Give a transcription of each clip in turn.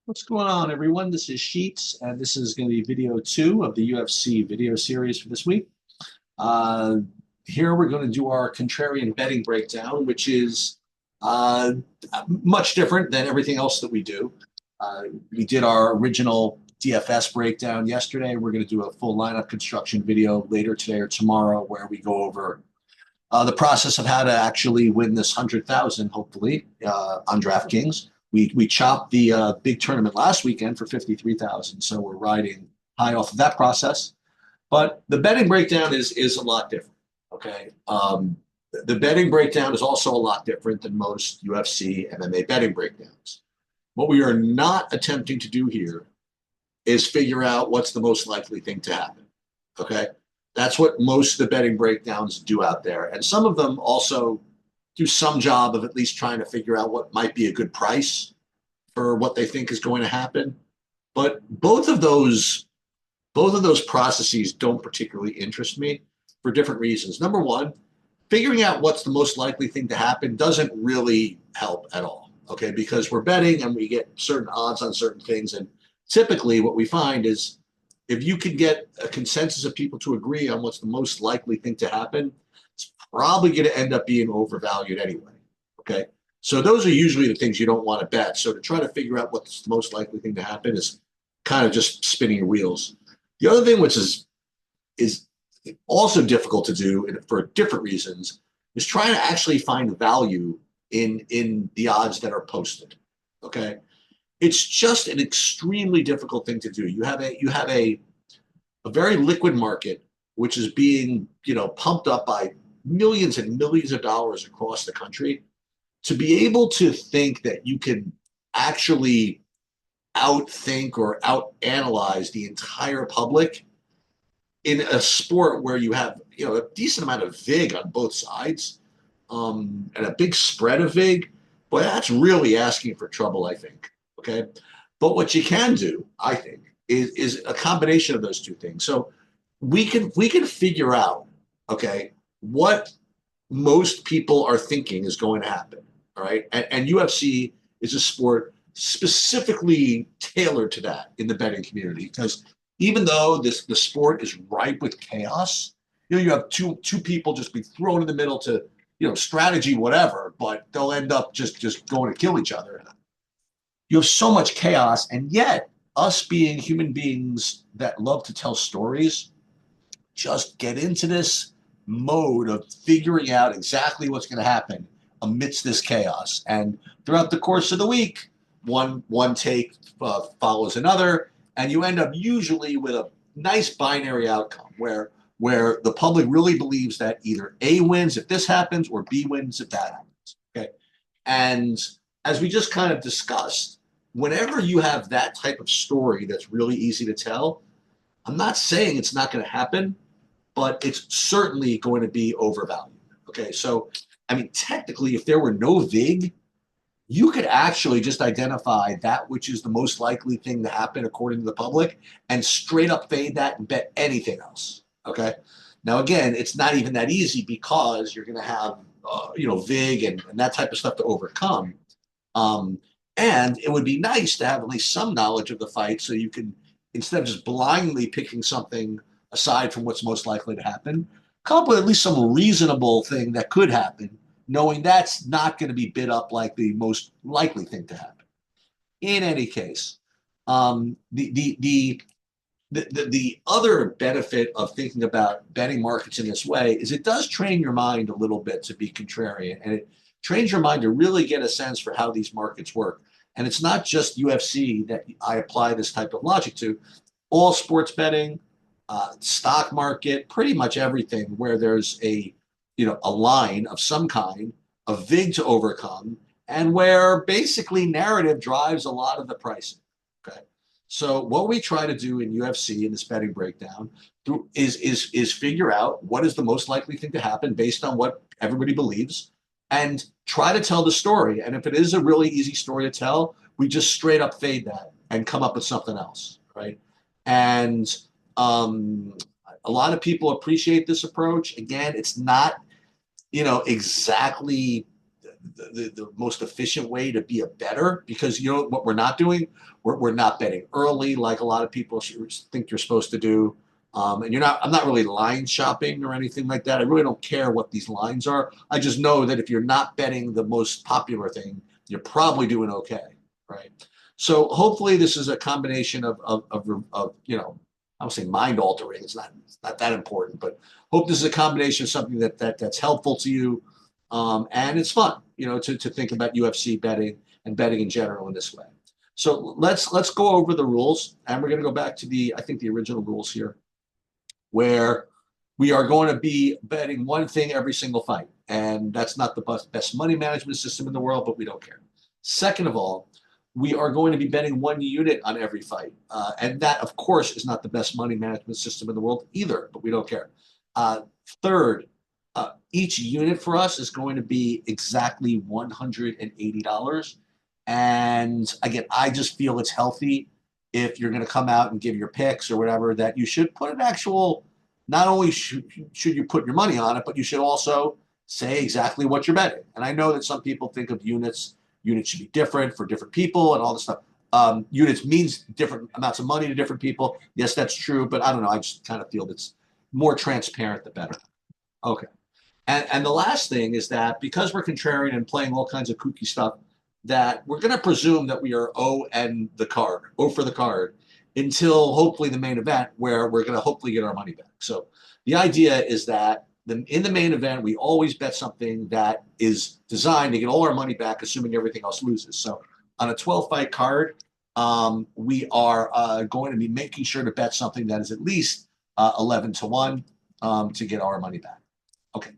What's going on, everyone? This is Sheets, and this is going to be video 2 of the UFC video series for this week. Uh, Here we're going to do our contrarian betting breakdown, which is uh, much different than everything else that we do. We did our original DFS breakdown yesterday. We're going to do a full lineup construction video later today or tomorrow, where we go over the process of how to actually win this 100,000, hopefully, on DraftKings. We chopped the big tournament last weekend for 53,000, so we're riding high off of that process. But the betting breakdown is a lot different. Okay, the betting breakdown is also a lot different than most UFC MMA betting breakdowns. What we are not attempting to do here is figure out what's the most likely thing to happen. Okay, that's what most of the betting breakdowns do out there, and some of them also do some job of at least trying to figure out what might be a good price for what they think is going to happen. But both of those processes don't particularly interest me for different reasons. Number one, figuring out what's the most likely thing to happen doesn't really help at all. Okay, because we're betting and we get certain odds on certain things, and typically what we find is if you can get a consensus of people to agree on what's the most likely thing to happen, it's probably going to end up being overvalued anyway. Okay. So those are usually the things you don't want to bet. So to try to figure out what's the most likely thing to happen is kind of just spinning your wheels. The other thing, which is also difficult to do for different reasons, is trying to actually find value in the odds that are posted. Okay. It's just an extremely difficult thing to do. You have a very liquid market, which is being pumped up by millions and millions of dollars across the country. To be able to think that you can actually outthink or outanalyze the entire public in a sport where you have a decent amount of vig on both sides, and a big spread of vig, boy, that's really asking for trouble, I think. Okay, but what you can do, I think, is a combination of those two things. So we can figure out, okay, what most people are thinking is going to happen. All right, and UFC is a sport specifically tailored to that in the betting community, because even though the sport is ripe with chaos, you have two people just be thrown in the middle to strategy whatever, but they'll end up just going to kill each other. You have so much chaos, and yet us being human beings that love to tell stories just get into this mode of figuring out exactly what's going to happen amidst this chaos. And throughout the course of the week, one take follows another, and you end up usually with a nice binary outcome where the public really believes that either A wins if this happens or B wins if that happens. Okay, and as we just kind of discussed, whenever you have that type of story that's really easy to tell, I'm not saying it's not going to happen, but it's certainly going to be overvalued. Okay, so I mean, technically, if there were no VIG, you could actually just identify that which is the most likely thing to happen according to the public and straight up fade that and bet anything else. Okay, now again, it's not even that easy because you're going to have VIG and that type of stuff to overcome. Um, and it would be nice to have at least some knowledge of the fight so you can, instead of just blindly picking something aside from what's most likely to happen, come up with at least some reasonable thing that could happen, knowing that's not going to be bid up like the most likely thing to happen. In any case, the other benefit of thinking about betting markets in this way is it does train your mind a little bit to be contrarian, and it trains your mind to really get a sense for how these markets work. And it's not just UFC that I apply this type of logic to. All sports betting, stock market, pretty much everything where there's a line of some kind, a vig to overcome, and where basically narrative drives a lot of the pricing. Okay, so what we try to do in UFC in this betting breakdown is figure out what is the most likely thing to happen based on what everybody believes, and try to tell the story. And if it is a really easy story to tell, we just straight up fade that and come up with something else, right? And um, a lot of people appreciate this approach. Again, it's not exactly the most efficient way to be a bettor, because you know what we're not doing? We're not betting early like a lot of people think you're supposed to do. And I'm not really line shopping or anything like that. I really don't care what these lines are. I just know that if you're not betting the most popular thing, you're probably doing okay, right? So hopefully this is a combination of I would say mind altering. It's not that important, but hope this is a combination of something that's helpful to you. And it's fun, to think about UFC betting and betting in general in this way. So let's go over the rules, and we're going to go back to I think the original rules here, where we are going to be betting one thing every single fight, and that's not the best money management system in the world, but we don't care. Second of all, we are going to be betting one unit on every fight, and that, of course, is not the best money management system in the world either, but we don't care. Third, each unit for us is going to be exactly $180. And again, I just feel it's healthy if you're going to come out and give your picks or whatever, that you should put an actual, not only should you put your money on it, but you should also say exactly what you're betting. And I know that some people think of units should be different for different people and all this stuff. Units means different amounts of money to different people. Yes, that's true, but I don't know. I just kind of feel it's more transparent, the better. Okay. And the last thing is that because we're contrarian and playing all kinds of kooky stuff, that we're going to presume that we are O for the card, until hopefully the main event, where we're going to hopefully get our money back. So the idea is that in the main event, we always bet something that is designed to get all our money back, assuming everything else loses. So on a 12-fight card, we are going to be making sure to bet something that is at least 11-1 to get our money back. Okay.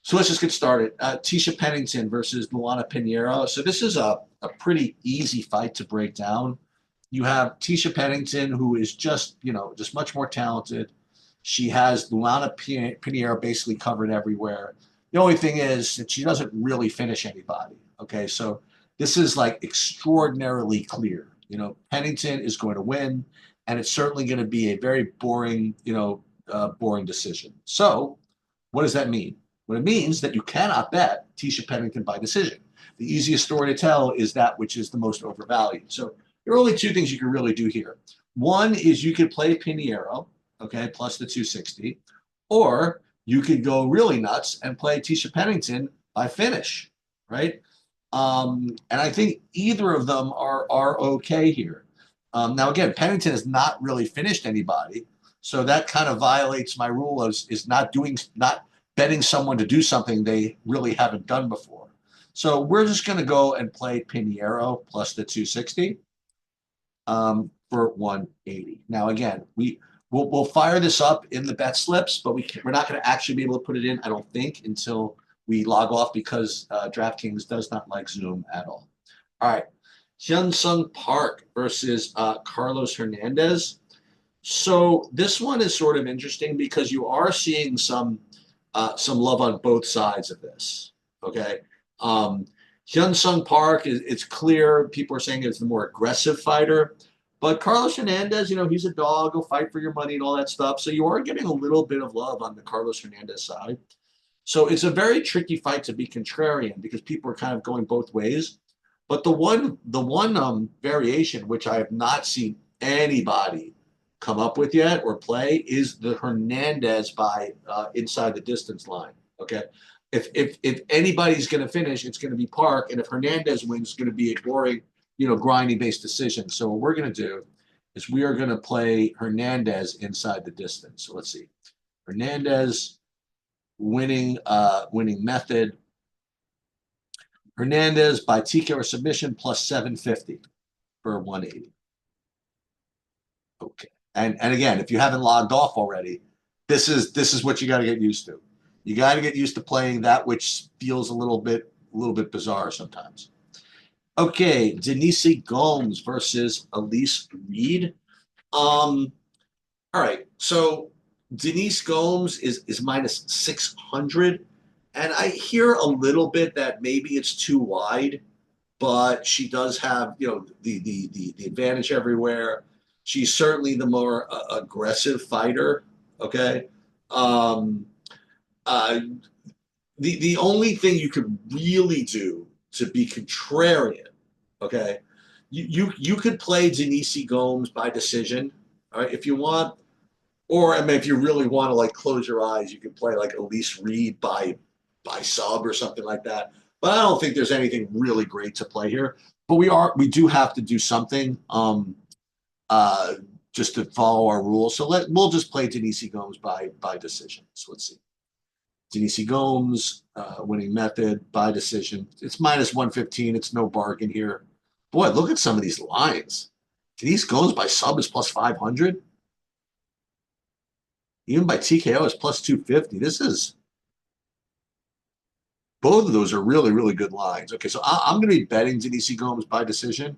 So let's just get started. Tisha Pennington versus Luana Pinheiro. So this is a pretty easy fight to break down. You have Tisha Pennington, who is just much more talented. She has Luana Pinheiro basically covered everywhere. The only thing is that she doesn't really finish anybody. Okay, so this is like extraordinarily clear. Pennington is going to win, and it's certainly going to be a very boring, boring decision. So what does that mean? Well, it means that you cannot bet Tisha Pennington by decision. The easiest story to tell is that which is the most overvalued. So there are only two things you can really do here. One is you could play Pinheiro, okay, plus the 260, or you could go really nuts and play Tisha Pennington by finish, right? And I think either of them are okay here. Now, again, Pennington has not really finished anybody, so that kind of violates my rule of not betting someone to do something they really haven't done before. So we're just going to go and play Pinheiro plus the 260 for 180. Now, again, we'll fire this up in the bet slips, but we're not going to actually be able to put it in, I don't think, until we log off, because DraftKings does not like Zoom at all. All right. Hyun-Sung Park versus Carlos Hernandez. So this one is sort of interesting because you are seeing some love on both sides of this. Okay. Hyun-Sung Park, it's clear people are saying it's the more aggressive fighter, but Carlos Hernandez, he's a dog, he'll fight for your money and all that stuff. So you are getting a little bit of love on the Carlos Hernandez side. So it's a very tricky fight to be contrarian because people are kind of going both ways. But the one variation, which I have not seen anybody come up with yet or play, is the Hernandez by inside the distance line. Okay, if anybody's going to finish, it's going to be Park, and if Hernandez wins, it's going to be a boring, grinding based decision. So what we're going to do is we are going to play Hernandez inside the distance. So let's see, Hernandez winning method. Hernandez by TKO or submission plus 750 for 180. Okay. And again, if you haven't logged off already, this is what you got to get used to. You got to get used to playing that which feels a little bit bizarre sometimes. Okay, Denise Gomes versus Elise Reed. All right, so Denise Gomes is minus 600, and I hear a little bit that maybe it's too wide, but she does have the advantage everywhere. She's certainly the more aggressive fighter. Okay. the only thing you could really do to be contrarian, okay, you could play Denise Gomes by decision, all right, if you want, or I mean, if you really want to like close your eyes, you could play like Elise Reed by sub or something like that. But I don't think there's anything really great to play here. But we do have to do something uh just to follow our rules. So we'll just play Denise Gomes by decision. So let's see. Denise Gomes, winning method by decision. It's minus 115. It's no bargain here. Boy, look at some of these lines. Denise Gomes by sub is plus 500. Even by TKO is plus 250. Both of those are really, really good lines. Okay, so I'm going to be betting Denise Gomes by decision,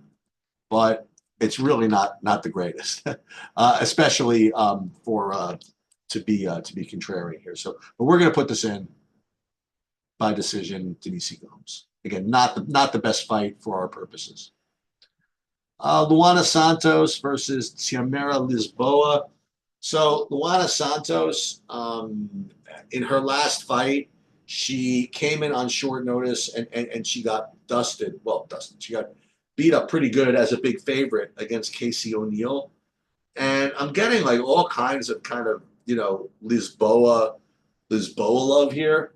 but it's really not the greatest, especially for to be contrarian here. So, but we're going to put this in by decision, Denise Gomes. Again, not the best fight for our purposes. Luana Santos versus Tiamera Lisboa. So Luana Santos, in her last fight, she came in on short notice and she got dusted. Well, dusted. She got beat up pretty good as a big favorite against Casey O'Neill. And I'm getting like all kinds of kind of, Lisboa love here.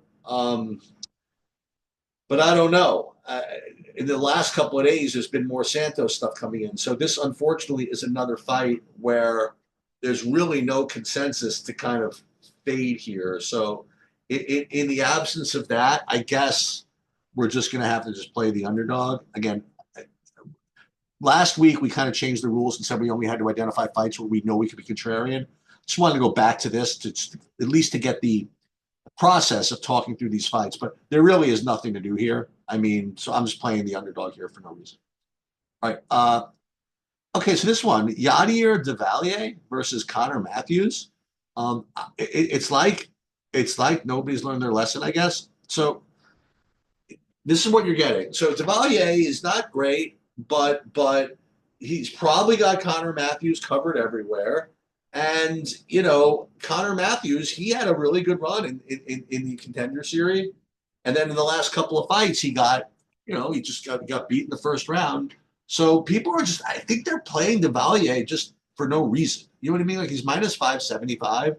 But I don't know. In the last couple of days, there's been more Santos stuff coming in. So this, unfortunately, is another fight where there's really no consensus to kind of fade here. So in the absence of that, I guess we're just going to have to just play the underdog. Again, last week we kind of changed the rules and said we only had to identify fights where we know we could be contrarian. Just wanted to go back to this to at least to get the process of talking through these fights, but there really is nothing to do here. I mean, so I'm just playing the underdog here for no reason. All right. Okay, so this one, Yadier Devalier versus Connor Matthews. It's like nobody's learned their lesson, I guess. So this is what you're getting. So Devalier is not great, but he's probably got Connor Matthews covered everywhere. And, Connor Matthews, he had a really good run in the contender series. And then in the last couple of fights, he got, he just got beat in the first round. So people are just, I think they're playing Devalier just for no reason. You know what I mean? Like he's minus 575.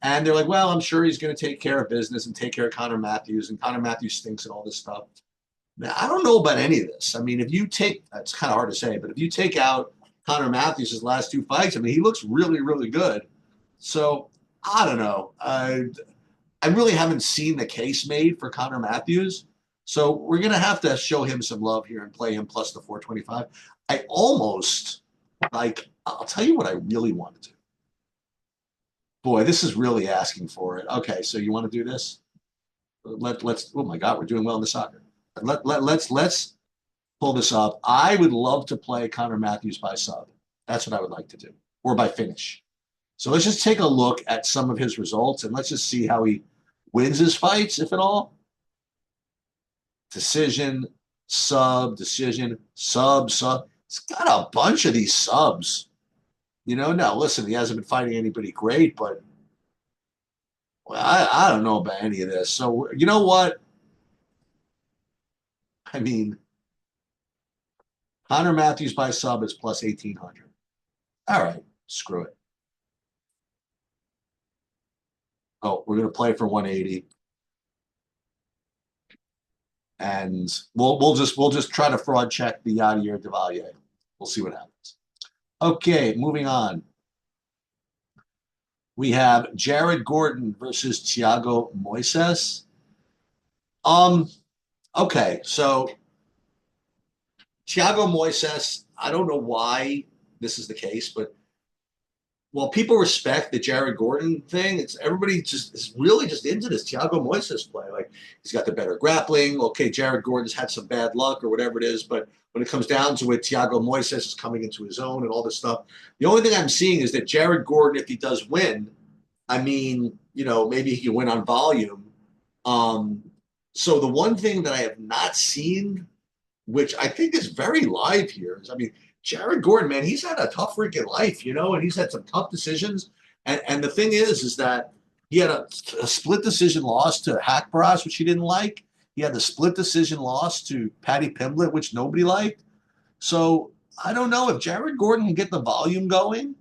And they're like, well, I'm sure he's going to take care of business and take care of Connor Matthews. And Connor Matthews stinks and all this stuff. Now, I don't know about any of this. I mean, if you take, that's kind of hard to say, but if you take out Connor Matthews' last two fights, I mean, he looks really, really good. So I don't know. I really haven't seen the case made for Connor Matthews. So we're going to have to show him some love here and play him plus the 425. I almost, I'll tell you what I really want to do. Boy, this is really asking for it. Okay, so you want to do this? Let's, oh my God, we're doing well in the soccer. Let's pull this up. I would love to play Connor Matthews by sub. That's what I would like to do, or by finish. So let's just take a look at some of his results and let's just see how he wins his fights, if at all. Decision, sub, decision, sub, sub. It's got a bunch of these subs. Now listen, he hasn't been fighting anybody great, but well, I don't know about any of this. So you know what? I mean, Connor Matthews by sub is plus 1,800. All right, screw it. Oh, we're going to play for 180. And we'll just try to fraud check the Yadier Devalier. We'll see what happens. Okay, moving on. We have Jared Gordon versus Thiago Moises. Okay, so Thiago Moises, I don't know why this is the case, but while people respect the Jared Gordon thing, it's everybody just is really just into this Thiago Moises play. Like he's got the better grappling. Okay, Jared Gordon's had some bad luck or whatever it is, but when it comes down to it, Thiago Moises is coming into his own and all this stuff. The only thing I'm seeing is that Jared Gordon, if he does win, I mean, maybe he can win on volume. So the one thing that I have not seen, which I think is very live here, is, I mean, Jared Gordon, man, he's had a tough freaking life, and he's had some tough decisions. And the thing is that He had a split decision loss to Hackbras, which he didn't like. He had the split decision loss to Patty Pimblett, which nobody liked. So I don't know if Jared Gordon can get the volume going.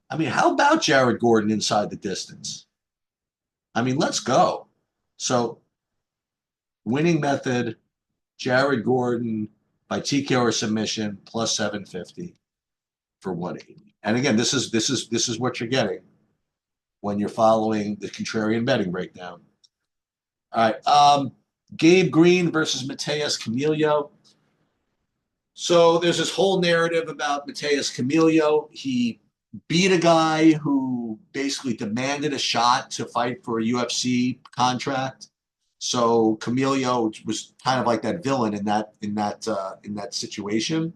I mean, how about Jared Gordon inside the distance? I mean, let's go. So winning method, Jared Gordon by TKO or submission plus 750 for 180. And again, this is what you're getting when you're following the contrarian betting breakdown. All right. Gabe Green versus Mateus Camillo. So there's this whole narrative about Mateus Camillo. He beat a guy who basically demanded a shot to fight for a UFC contract. So Camillo was kind of like that villain in that situation.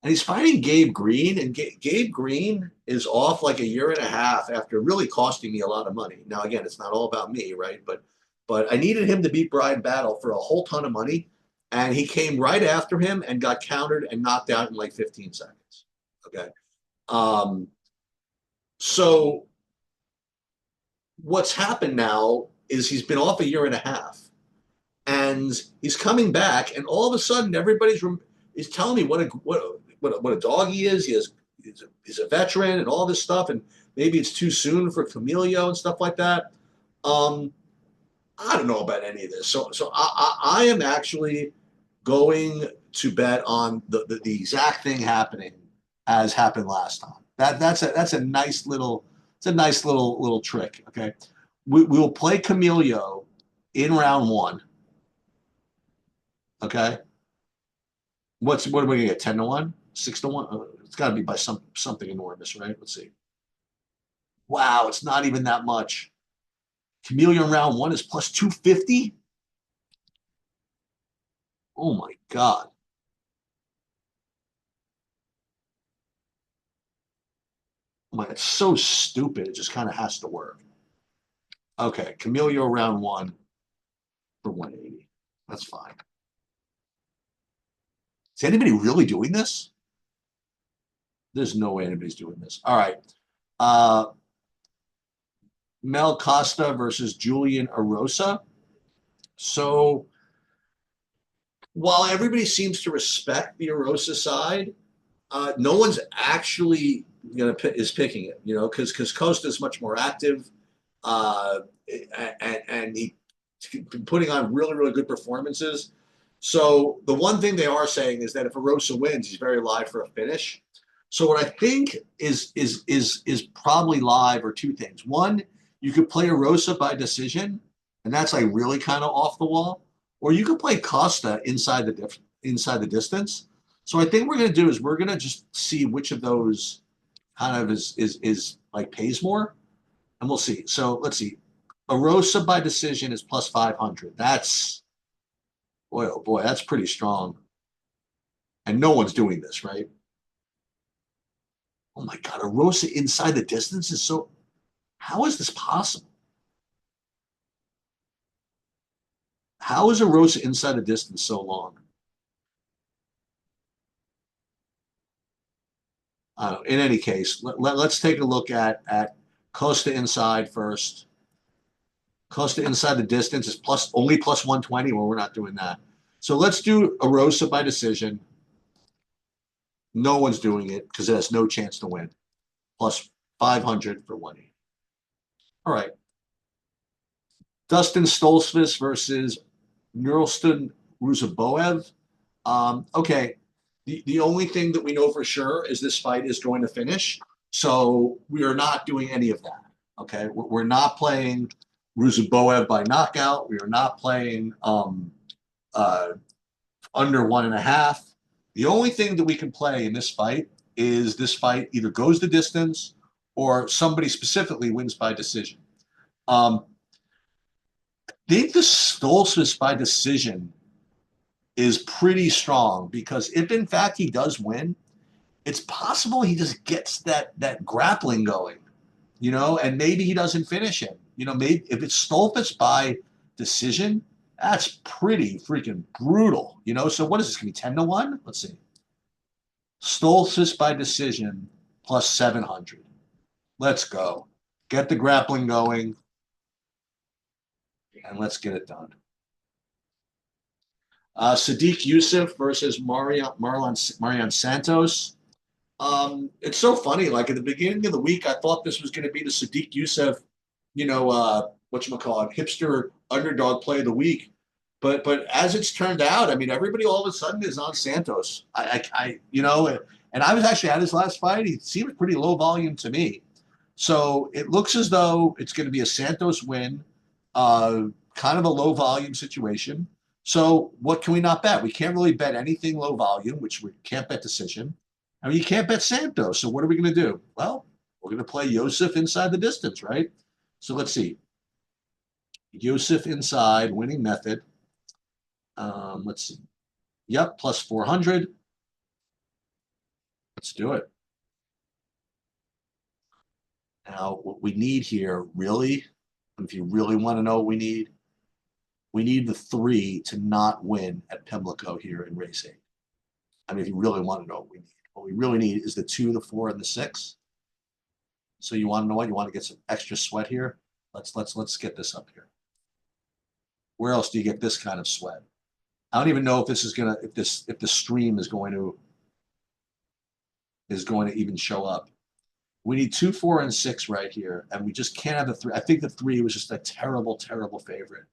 And he's fighting Gabe Green, and Gabe Green is off like a year and a half after really costing me a lot of money. Now, again, it's not all about me, right? But I needed him to beat Brian Battle for a whole ton of money, and he came right after him and got countered and knocked out in like 15 seconds. Okay. So what's happened now is he's been off a year and a half, and he's coming back, and all of a sudden everybody's is telling me what a dog he is. He's a veteran and all this stuff, and maybe it's too soon for Camillo and stuff like that. I don't know about any of this. So I am actually going to bet on the exact thing happening as happened last time. That's a nice little trick. Okay, we'll play Camillo in round one. Okay, what are we gonna get? 10-1, 6-1? It's got to be by something enormous, right? Let's see. Wow, it's not even that much. Camillo in round one is plus 250. Oh my God. Oh my, it's so stupid. It just kind of has to work. Okay, Camillo round one for 180. That's fine. Is anybody really doing this? There's no way anybody's doing this. All right. Mel Costa versus Julian Erosa. So while everybody seems to respect the Erosa side, no one's actually is picking it, because Costa is much more active, and he's been putting on really, really good performances. So the one thing they are saying is that if Erosa wins, he's very live for a finish. So what I think is probably live are two things. One, you could play Erosa by decision, and that's like really kind of off the wall, or you could play Costa inside the distance. So I think we're going to do is we're going to just see which of those kind of is like pays more, and we'll see. So let's see. Erosa by decision is plus 500. That's boy, oh boy, that's pretty strong. And no one's doing this, right? Oh my God, Erosa inside the distance is so. How is this possible? How is Erosa inside the distance so long? In any case, let's take a look at Costa inside first. Costa inside the distance is only plus 120. Well, we're not doing that. So let's do Erosa by decision. No one's doing it because it has no chance to win. Plus 500 for 180. All right. Dustin Stoltzfus versus Nurulston Ruzaboev. Okay. The only thing that we know for sure is this fight is going to finish. So we are not doing any of that. Okay. We're not playing Ruzaboev by knockout. We are not playing under 1.5. The only thing that we can play in this fight is this fight either goes the distance or somebody specifically wins by decision. I think the Stoltzfus by decision is pretty strong because if in fact he does win, it's possible he just gets that grappling going, and maybe he doesn't finish him. Maybe if it's Stoltzfus by decision, that's pretty freaking brutal. So what is this going to be 10-1? Let's see. Stoltzfus by decision plus 700. Let's go. Get the grappling going. and let's get it done. Sadiq Youssef versus Marion Santos. It's so funny. Like at the beginning of the week, I thought this was going to be the Sadiq Youssef, whatchamacallit, hipster underdog play of the week. But as it's turned out, I mean, everybody all of a sudden is on Santos. And I was actually at his last fight. He seemed pretty low volume to me. So it looks as though it's going to be a Santos win, kind of a low volume situation. So what can we not bet? We can't really bet anything low volume, which we can't bet decision. I mean, you can't bet Santos. So what are we going to do? Well, we're going to play Yosef inside the distance, right? So let's see. Yosef inside, winning method. Let's see. Yep, plus 400. Let's do it. Now, what we need here, really, if you really want to know what we need the 3 to not win at Pimlico here in race 8. I mean, if you really want to know what we really need is the 2, the 4, and the 6. So you want to know what? You want to get some extra sweat here? Let's get this up here. Where else do you get this kind of sweat? I don't even know if this is gonna if the stream is going to even show up. We need 2, 4, and 6 right here, and we just can't have the 3. I think the 3 was just a terrible, terrible favorite.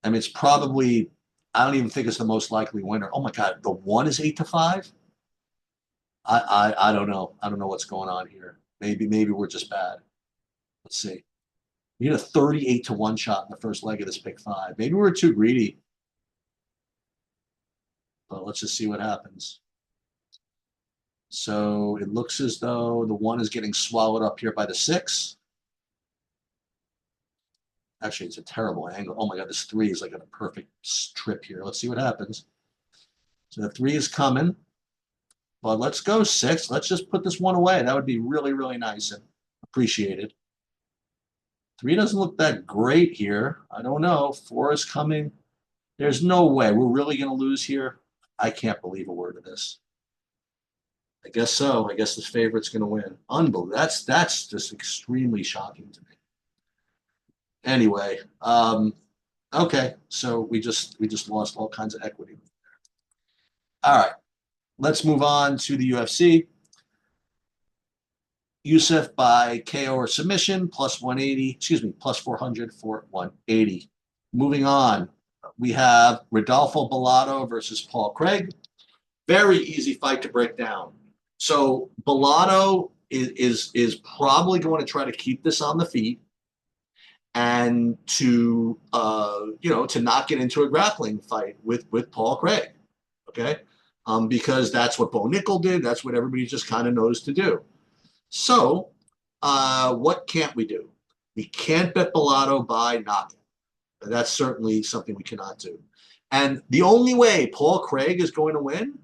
I mean, it's probably, I don't even think it's the most likely winner. Oh my God, the 1 is 8 to 5? I don't know. I don't know what's going on here. Maybe we're just bad. Let's see. We had a 38 to 1 shot in the first leg of this pick 5. Maybe we're too greedy. But let's just see what happens. So it looks as though the 1 is getting swallowed up here by the 6. Actually, it's a terrible angle. Oh my God, this 3 is like a perfect trip here. Let's see what happens. So the 3 is coming. But let's go 6. Let's just put this 1 away. That would be really, really nice and appreciated. 3 doesn't look that great here. I don't know. 4 is coming. There's no way. We're really going to lose here. I can't believe a word of this. I guess so. I guess the favorite's going to win. Unbelievable. That's just extremely shocking to me. Anyway, okay. So we just lost all kinds of equity. All right. Let's move on to the UFC. Youssef by KO or submission, plus 180, plus 400 for 180. Moving on, we have Rodolfo Bellato versus Paul Craig. Very easy fight to break down. So Bellato is probably going to try to keep this on the feet and to not get into a grappling fight with Paul Craig, okay? Because that's what Bo Nickel did. That's what everybody just kind of knows to do. So what can't we do? We can't bet Bellato by knockout. That's certainly something we cannot do. And the only way Paul Craig is going to win,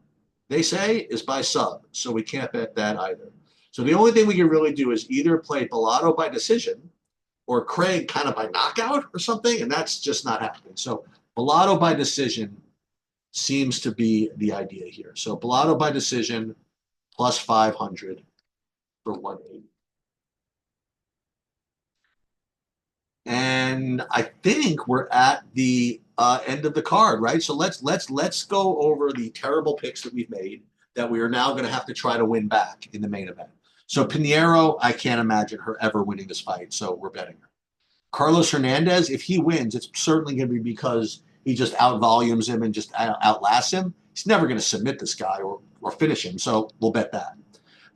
they say, is by sub. So we can't bet that either. So the only thing we can really do is either play Bellato by decision or Craig kind of by knockout or something, and that's just not happening. So Bellato by decision seems to be the idea here. So Bellato by decision plus 500 for 180. And I think we're at the end of the card, right? So let's go over the terrible picks that we've made that we are now going to have to try to win back in the main event. So Pinheiro, I can't imagine her ever winning this fight, so we're betting her. Carlos Hernandez, if he wins, it's certainly going to be because he just out-volumes him and just outlasts him. He's never going to submit this guy or finish him, so we'll bet that.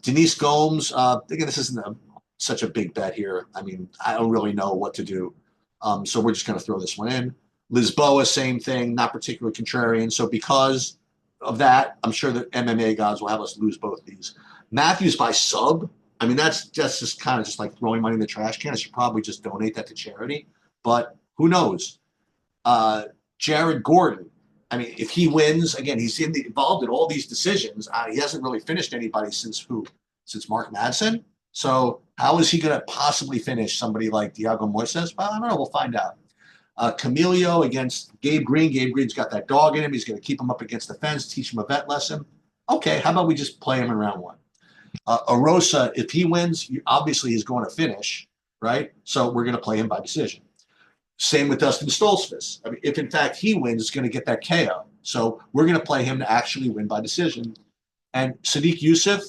Denise Gomes, again, this isn't such a big bet here. I mean, I don't really know what to do, so we're just going to throw this one in. Lisboa, same thing, not particularly contrarian. So because of that, I'm sure that MMA gods will have us lose both of these. Matthews by sub. I mean, that's just kind of just like throwing money in the trash can. I should probably just donate that to charity. But who knows? Jared Gordon. I mean, if he wins, again, he's involved in all these decisions. He hasn't really finished anybody since who? Since Mark Madsen. So how is he going to possibly finish somebody like Diego Moises? Well, I don't know. We'll find out. Camilio against Gabe Green. Gabe Green's got that dog in him. He's going to keep him up against the fence, teach him a vet lesson. Okay, how about we just play him in round 1? Arosa, if he wins, obviously he's going to finish, right? So we're going to play him by decision. Same with Dustin Stoltzfus. I mean, if in fact he wins, it's going to get that KO. So we're going to play him to actually win by decision. And Sadiq Youssef,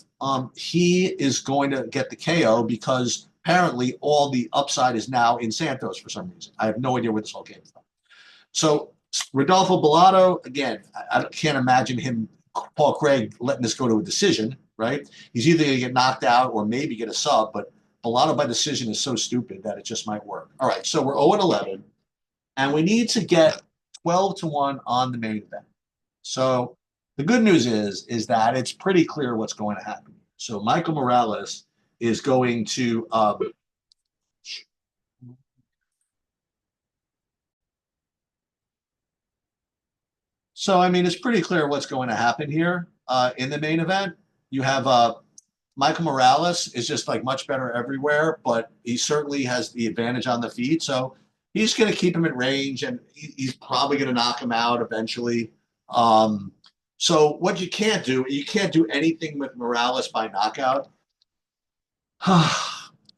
he is going to get the KO because apparently all the upside is now in Santos for some reason. I have no idea where this all came from. So Rodolfo Bellato, again, I can't imagine him, Paul Craig, letting this go to a decision, right? He's either going to get knocked out or maybe get a sub, but Bellato by decision is so stupid that it just might work. All right, so we're 0-11, and we need to get 12-1 on the main event. So the good news is that it's pretty clear what's going to happen. So Michael Morales is going to so I mean it's pretty clear what's going to happen here in the main event. You have Michael Morales is just like much better everywhere, but he certainly has the advantage on the feet. So he's going to keep him at range, and he's probably going to knock him out eventually. So what you can't do anything with Morales by knockout.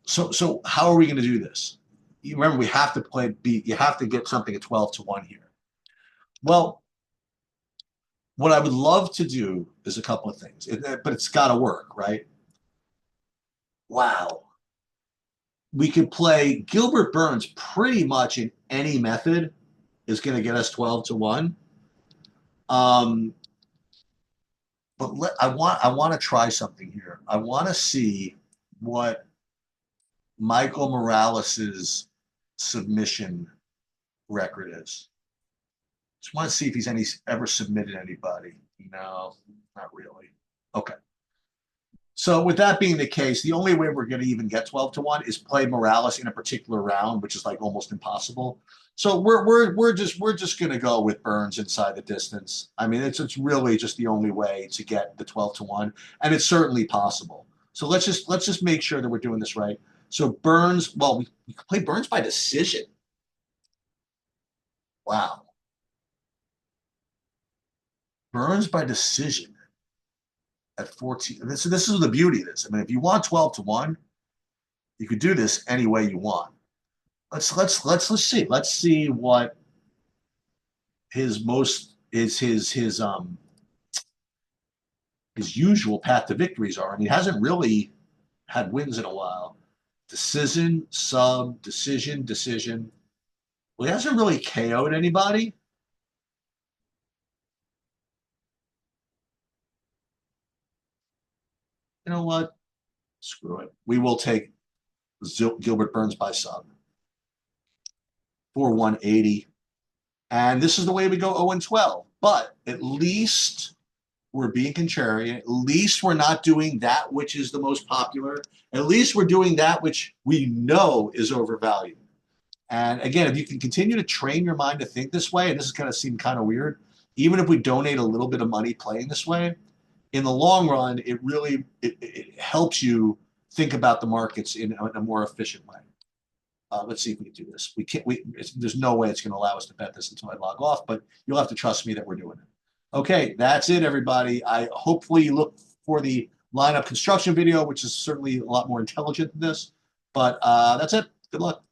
So how are we going to do this? You remember, we have to play beat. You have to get something at 12-1 here. Well, what I would love to do is a couple of things, but it's got to work, right? Wow. We could play Gilbert Burns pretty much in any method is going to get us 12-1. But I want to try something here. I want to see what Michael Morales's submission record is. Just want to see if he's ever submitted anybody. No, not really. Okay. So with that being the case, the only way we're going to even get 12-1 is play Morales in a particular round, which is like almost impossible. So we're just going to go with Burns inside the distance. I mean, it's really just the only way to get the 12-1, and it's certainly possible. So let's just make sure that we're doing this right. So Burns, well, we can play Burns by decision. Wow. Burns by decision at 14. This is the beauty of this. I mean, if you want 12-1, you could do this any way you want. Let's see. Let's see what his usual path to victories are. And he hasn't really had wins in a while. Decision, sub, decision, decision. Well, he hasn't really KO'd anybody. You know what? Screw it. We will take Gilbert Burns by sub for 180. And this is the way we go 0-12. But at least we're being contrarian. At least we're not doing that which is the most popular. At least we're doing that which we know is overvalued. And again, if you can continue to train your mind to think this way, and this is going to seem kind of weird, even if we donate a little bit of money playing this way, in the long run, it really it helps you think about the markets in a more efficient way. Let's see if we can do this. We can't. There's no way it's going to allow us to bet this until I log off, but you'll have to trust me that we're doing it. Okay, that's it, everybody. I hopefully look for the lineup construction video, which is certainly a lot more intelligent than this. But that's it. Good luck.